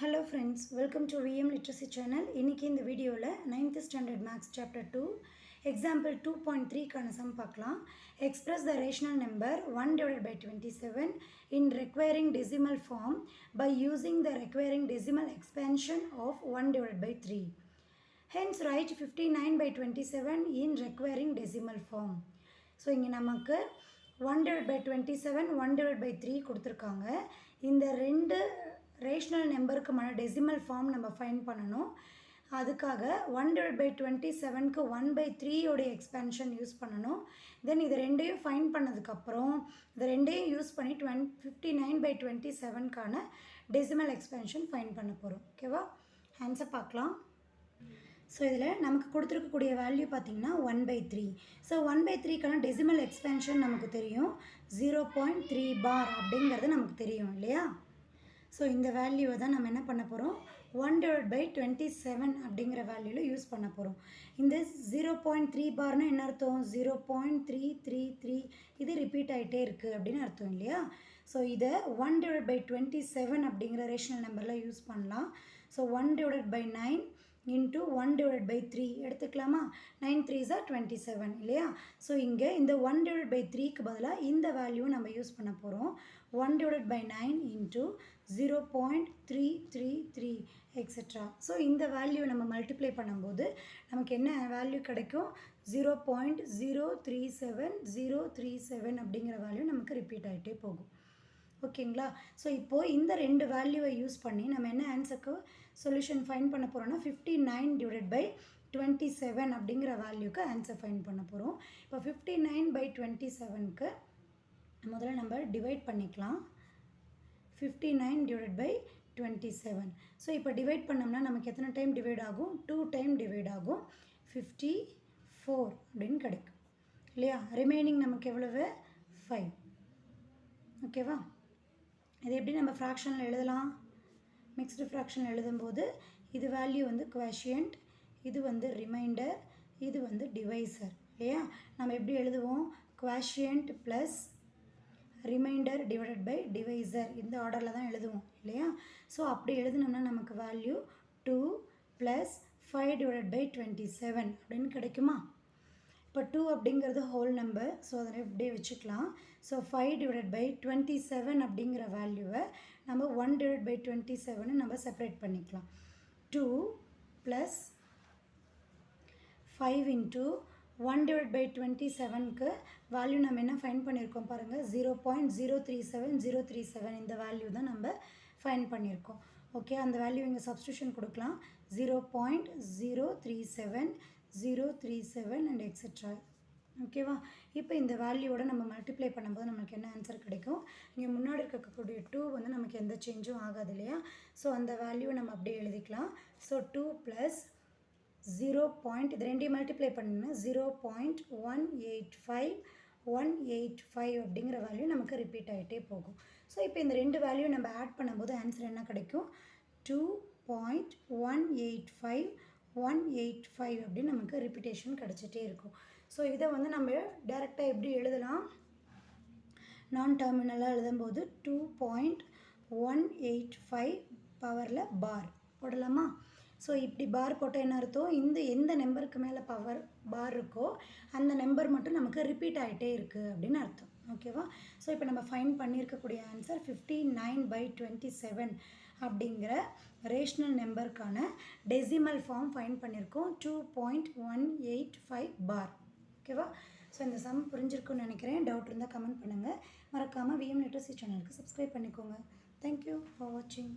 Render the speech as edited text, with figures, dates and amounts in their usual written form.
Hello friends, welcome to VM Literacy channel. இன்னைக்கு இந்த வீடியோல 9th standard maths chapter 2 example 2.3 கான சம் பார்க்கலாம். Express the rational number 1 divided by 27 in requiring decimal form by using the requiring decimal expansion of 1 divided by 3. Hence write 59 by 27 in requiring decimal form. So இங்க நமக்கு 1 divided by 27 1 divided by 3 கொடுத்திருக்காங்க. இந்த ரெண்டு rational நம்பருக்குமான decimal form நம்ம find பண்ணணும். அதுக்காக 1 divided by 27க்கு 1/3 உடைய expansion use பண்ணணும். தென் இது ரெண்டையும் ஃபைண்ட் பண்ணதுக்கப்புறம் இது ரெண்டையும் யூஸ் பண்ணி 59 by 27க்கான டெசிமல் எக்ஸ்பேன்ஷன் ஃபைண்ட் பண்ண போகிறோம். ஓகேவா, ஆன்சர் பார்க்கலாம். ஸோ இதில் நமக்கு கொடுத்துருக்கக்கூடிய வேல்யூ பார்த்திங்கன்னா 1/3. ஸோ 1/3க்கான டெசிமல் எக்ஸ்பேன்ஷன் நமக்கு தெரியும் 0.3 பார் அப்படிங்கிறது நமக்கு தெரியும் இல்லையா. ஸோ இந்த வேல்யூவை தான் நம்ம என்ன பண்ண போகிறோம் 1 divided by 27 அப்படிங்கிற வேல்யூவில் யூஸ் பண்ண போகிறோம். இந்த 0.3 பார்னால் என்ன அர்த்தம் 0.333 இது ரிப்பீட் ஆகிட்டே இருக்குது அப்படின்னு அர்த்தம் இல்லையா. ஸோ இதை 1 divided by 27 அப்படிங்கிற ரேஷனல் நம்பரில் யூஸ் பண்ணலாம். So 1 divided by 9 into 1 divided by 3 எடுத்துக்கலாமா. 9 3s are 27 இல்லையா. ஸோ இங்கே இந்த 1 divided by 3க்கு பதிலாக இந்த வேல்யூவை நம்ம யூஸ் பண்ண போகிறோம். 1 divided by 9 into 0.333 etcetera. So இந்த வேல்யூவை நம்ம மல்டிப்ளை பண்ணும்போது நமக்கு என்ன வேல்யூ கிடைக்கும் 0.037037 அப்படிங்கிற வேல்யூ நமக்கு ரிப்பீட் ஆகிட்டே போகும். ஓகேங்களா. ஸோ இப்போது இந்த ரெண்டு வேல்யூவை யூஸ் பண்ணி நம்ம என்ன ஆன்சருக்கு சொல்யூஷன் ஃபைண்ட் பண்ண போகிறோம்னா 59 divided by 27 அப்படிங்கிற வேல்யூக்கு ஆன்சர் ஃபைண்ட் பண்ண போகிறோம். இப்போ 59 by 27க்கு முதல்ல நம்ம டிவைட் பண்ணிக்கலாம். 59 divided by 27. ஸோ இப்போ டிவைட் பண்ணோம்னா நமக்கு எத்தனை டைம் டிவைட் ஆகும் 2 டைம் டிவைட் ஆகும் 54 அப்படின்னு கிடைக்கும் இல்லையா. ரிமைனிங் நமக்கு எவ்வளவு 5. ஓகேவா. இது எப்படி நம்ம ஃப்ராக்ஷனில் எழுதலாம், மிக்ஸ்டு ஃப்ராக்ஷன் எழுதும்போது இது வேல்யூ வந்து குவேஷியன்ட், இது வந்து ரிமைண்டர், இது வந்து டிவைசர் இல்லையா. நம்ம எப்படி எழுதுவோம் quotient plus remainder divided by divisor இந்த ஆர்டரில் தான் எழுதுவோம் இல்லையா. ஸோ அப்படி எழுதுனோம்னா நமக்கு வேல்யூ 2 + 5 divided by 27 அப்படின்னு கிடைக்குமா. இப்போ 2 அப்படிங்கிறது ஹோல் நம்பர், ஸோ அதை இப்படியே வச்சுக்கலாம். ஸோ 5 divided by 27 அப்படிங்கிற வேல்யூவை நம்ம 1 divided by 27 நம்ம செப்பரேட் பண்ணிக்கலாம். 2 + 5 into 1 divided by 27க்கு வேல்யூ நம்ம என்ன ஃபைண்ட் பண்ணியிருக்கோம் பாருங்கள் 0.037037 இந்த வேல்யூ தான் நம்ம ஃபைண்ட் பண்ணியிருக்கோம். ஓகே, அந்த வேல்யூ இங்கே சப்ஸ்டியூஷன் கொடுக்கலாம் 0.037037 அண்ட் எக்ஸெட்ரா. ஓகேவா. இப்போ இந்த வேல்யூவோட நம்ம மல்டிப்ளை பண்ணும்போது நமக்கு என்ன ஆன்சர் கிடைக்கும், இங்கே முன்னாடி இருக்கக்கூடிய 2 வந்து நமக்கு எந்த சேஞ்சும் ஆகாது இல்லையா. ஸோ அந்த வேல்யூவை நம்ம அப்படியே எழுதிக்கலாம். ஸோ 2 + 0. இது ரெண்டையும் மல்டிப்ளை பண்ணிங்கன்னா 0.185 அப்படிங்கிற வேல்யூ நமக்கு ரிப்பீட் ஆகிட்டே போகும். ஸோ இப்போ இந்த ரெண்டு வேல்யூ நம்ம ஆட் பண்ணும்போது ஆன்சர் என்ன கிடைக்கும் 2.185 அப்படின்னு நமக்கு ரிப்பீட்டேஷன் கிடச்சிட்டே இருக்கும். ஸோ இதை வந்து நம்ம டேரெக்டாக எப்படி எழுதலாம், நான் டெர்மினலாக எழுதும்போது 2.185 பவரில் பார் போடலாமா. ஸோ இப்படி பார் போட்டால் என்ன அர்த்தம், இந்த எந்த நம்பருக்கு மேலே பவர் பார் இருக்கோ அந்த நம்பர் மட்டும் நமக்கு ரிப்பீட் ஆகிட்டே இருக்குது அப்படின்னு அர்த்தம். ஓகேவா. ஸோ இப்போ நம்ம ஃபைண்ட் பண்ணியிருக்கக்கூடிய ஆன்சர் 59 by 27 அப்படிங்கிற ரேஷனல் நம்பருக்கான டெசிமல் ஃபார்ம் ஃபைண்ட் பண்ணியிருக்கோம் 2.185 பார். ஓகேவா. ஸோ இந்த சம் புரிஞ்சிருக்குன்னு நினைக்கிறேன். டவுட் இருந்தால் கமெண்ட் பண்ணுங்கள். மறக்காமல் VM Literacy சேனலுக்கு சப்ஸ்கிரைப் பண்ணிக்கோங்க. தேங்க்யூ ஃபார் வாட்சிங்.